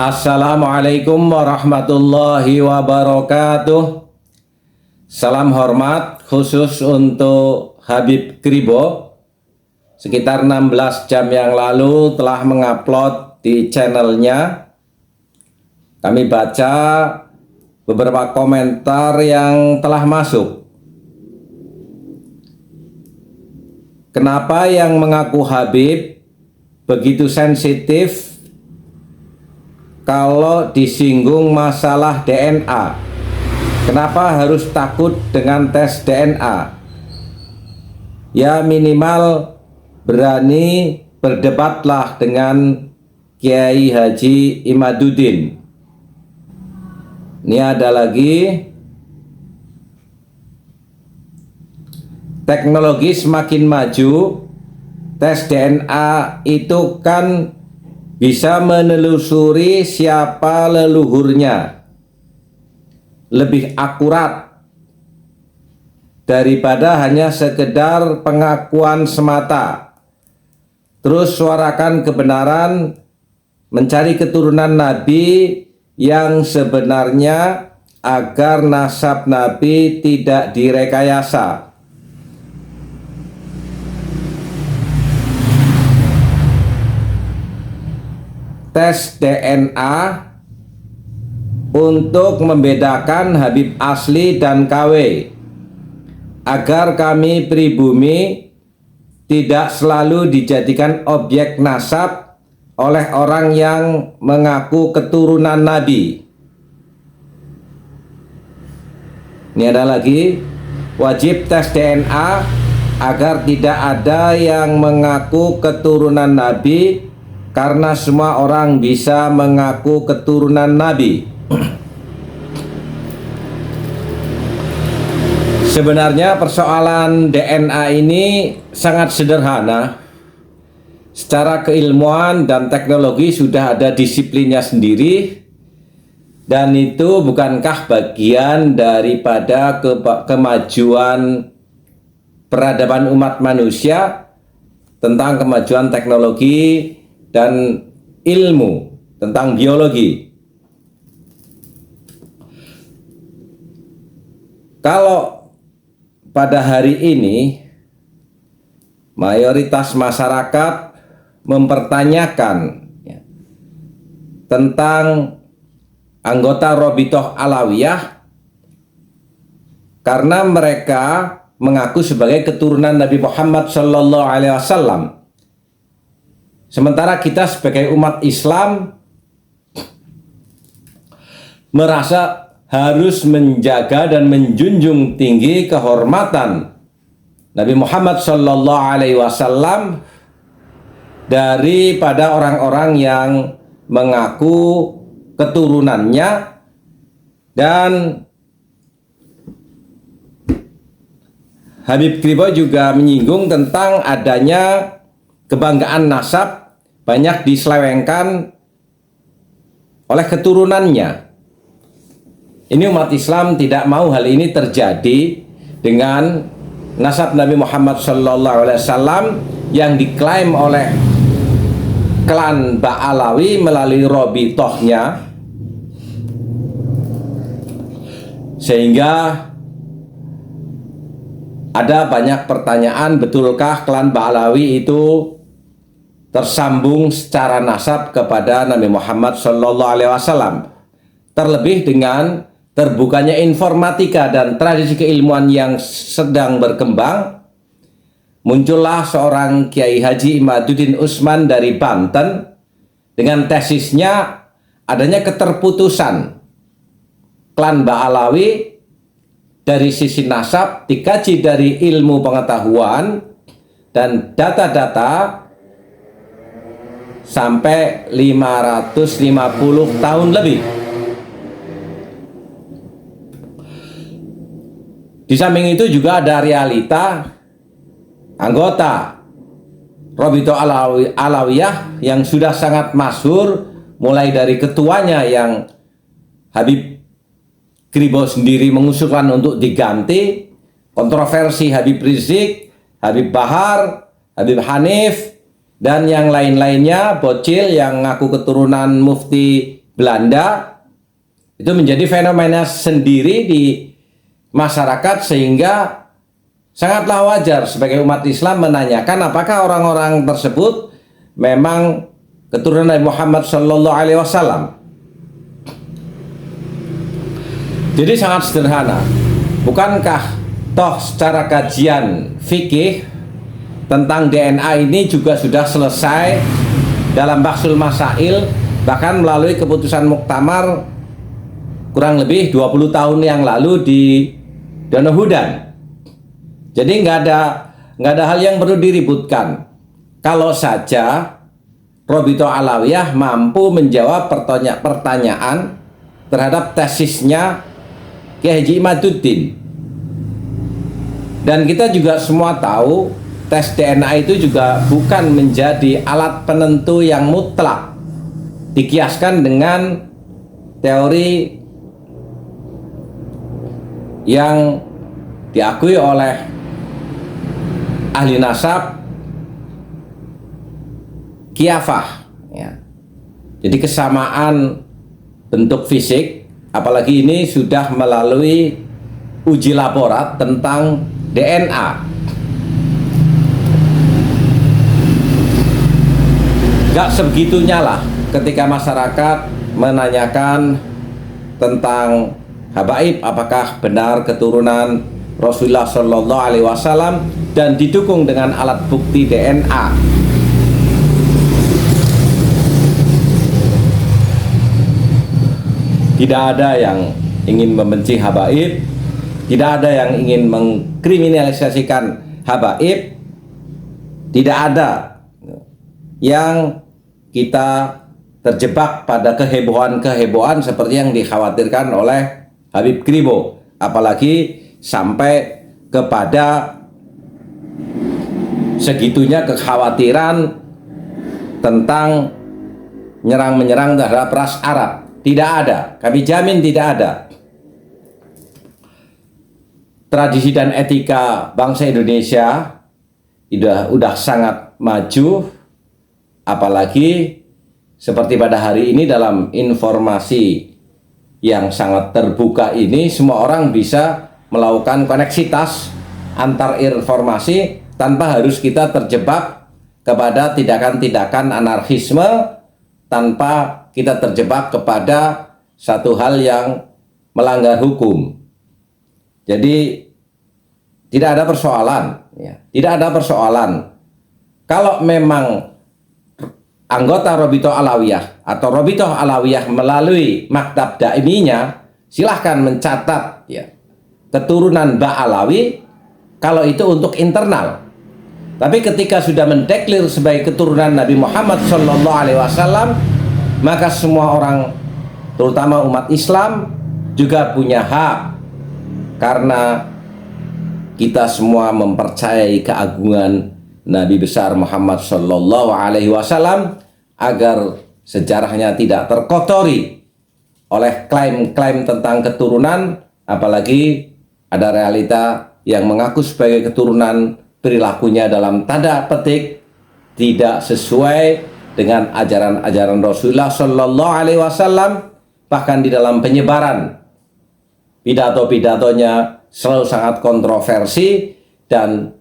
Assalamualaikum warahmatullahi wabarakatuh. Salam hormat khusus untuk Habib Kribo. Sekitar 16 jam yang lalu telah mengupload di channelnya. Kami baca beberapa komentar yang telah masuk. Kenapa yang mengaku Habib begitu sensitif kalau disinggung masalah DNA? Kenapa harus takut dengan tes DNA? Ya minimal berani berdebatlah dengan Kiai Haji Imaduddin. Ini ada lagi. Teknologi semakin maju, tes DNA itu kan bisa menelusuri siapa leluhurnya lebih akurat daripada hanya sekedar pengakuan semata. Terus suarakan kebenaran, mencari keturunan Nabi yang sebenarnya agar nasab Nabi tidak direkayasa. Tes DNA untuk membedakan Habib asli dan KW, agar kami pribumi tidak selalu dijadikan objek nasab oleh orang yang mengaku keturunan Nabi. Ini ada lagi, wajib tes DNA agar tidak ada yang mengaku keturunan Nabi, karena semua orang bisa mengaku keturunan Nabi. Sebenarnya persoalan DNA ini sangat sederhana. Secara keilmuan dan teknologi sudah ada disiplinnya sendiri, dan itu bukankah bagian daripada kemajuan peradaban umat manusia tentang kemajuan teknologi dan ilmu tentang biologi. Kalau pada hari ini mayoritas masyarakat mempertanyakan tentang anggota Robitoh Alawiyah karena mereka mengaku sebagai keturunan Nabi Muhammad SAW. Sementara kita sebagai umat Islam merasa harus menjaga dan menjunjung tinggi kehormatan Nabi Muhammad SAW daripada orang-orang yang mengaku keturunannya. Dan Habib Kribo juga menyinggung tentang adanya kebanggaan nasab banyak diselewengkan oleh keturunannya. Ini umat Islam tidak mau hal ini terjadi dengan nasab Nabi Muhammad SAW yang diklaim oleh klan Ba'alawi melalui Robitohnya, sehingga ada banyak pertanyaan, betulkah klan Ba'alawi itu tersambung secara nasab kepada Nabi Muhammad SAW. Terlebih dengan terbukanya informatika dan tradisi keilmuan yang sedang berkembang, muncullah seorang Kiai Haji Imaduddin Usman dari Banten dengan tesisnya adanya keterputusan klan Ba'alawi dari sisi nasab dikaji dari ilmu pengetahuan dan data-data sampai 550 tahun lebih. Di samping itu juga ada realita anggota Robitoh Alawiyah yang sudah sangat masyhur, mulai dari ketuanya yang Habib Kribo sendiri mengusulkan untuk diganti, kontroversi Habib Rizik, Habib Bahar, Habib Hanif, dan yang lain-lainnya, bocil yang ngaku keturunan Mufti Belanda itu menjadi fenomena sendiri di masyarakat, sehingga sangatlah wajar sebagai umat Islam menanyakan apakah orang-orang tersebut memang keturunan Nabi Muhammad Shallallahu Alaihi Wasallam. Jadi sangat sederhana, bukankah toh secara kajian fikih tentang DNA ini juga sudah selesai dalam Bahsul Masail, bahkan melalui keputusan muktamar kurang lebih 20 tahun yang lalu di Danau Hudan. Jadi nggak ada hal yang perlu diributkan. Kalau saja Robito Alawiyah mampu menjawab pertanyaan terhadap tesisnya Kiai Haji Imaduddin. Dan kita juga semua tahu tes DNA itu juga bukan menjadi alat penentu yang mutlak, dikiaskan dengan teori yang diakui oleh ahli nasab kiafah, ya. Jadi kesamaan bentuk fisik, apalagi ini sudah melalui uji laborat tentang DNA. Gak sebegitunya lah ketika masyarakat menanyakan tentang habaib, apakah benar keturunan Rasulullah Shallallahu Alaihi Wasallam, dan didukung dengan alat bukti DNA. Tidak ada yang ingin membenci habaib, tidak ada yang ingin mengkriminalisasikan habaib, tidak ada yang kita terjebak pada kehebohan-kehebohan seperti yang dikhawatirkan oleh Habib Kribo, apalagi sampai kepada segitunya kekhawatiran tentang menyerang terhadap ras Arab. Tidak ada, kami jamin tidak ada. Tradisi dan etika bangsa Indonesia udah sangat maju, apalagi seperti pada hari ini dalam informasi yang sangat terbuka ini, semua orang bisa melakukan koneksitas antar informasi tanpa harus kita terjebak kepada tindakan-tindakan anarkisme, tanpa kita terjebak kepada satu hal yang melanggar hukum. Jadi tidak ada persoalan, ya. Tidak ada persoalan. Kalau memang anggota Robito Alawiyah atau Robito Alawiyah melalui maktab daiminya, silahkan mencatat, ya, keturunan Ba'alawi kalau itu untuk internal. Tapi ketika sudah mendeklir sebagai keturunan Nabi Muhammad SAW, maka semua orang, terutama umat Islam, juga punya hak, karena kita semua mempercayai keagungan Nabi besar Muhammad SAW, agar sejarahnya tidak terkotori oleh klaim-klaim tentang keturunan, apalagi ada realita yang mengaku sebagai keturunan, perilakunya dalam tanda petik tidak sesuai dengan ajaran-ajaran Rasulullah Shallallahu Alaihi Wasallam. Bahkan di dalam penyebaran pidato-pidatonya selalu sangat kontroversi dan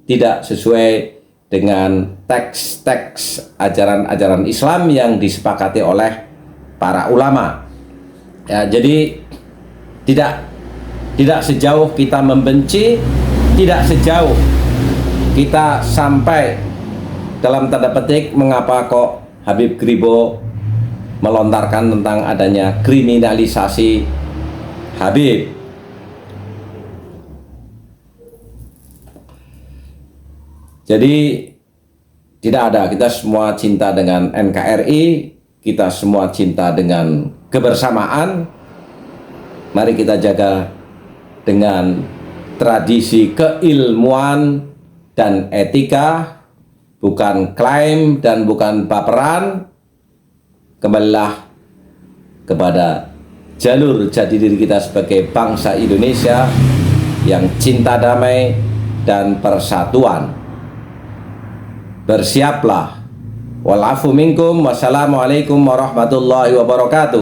tidak sesuai dengan teks-teks ajaran-ajaran Islam yang disepakati oleh para ulama. Ya, jadi tidak sejauh kita membenci, tidak sejauh kita sampai dalam tanda petik mengapa kok Habib Kribo melontarkan tentang adanya kriminalisasi Habib. Jadi tidak ada, kita semua cinta dengan NKRI, kita semua cinta dengan kebersamaan. Mari kita jaga dengan tradisi keilmuan dan etika, bukan klaim dan bukan baperan. Kembalilah kepada jalur jati diri kita sebagai bangsa Indonesia yang cinta damai dan persatuan. Bersiaplah. Walafu minkum. Wassalamualaikum warahmatullahi wabarakatuh.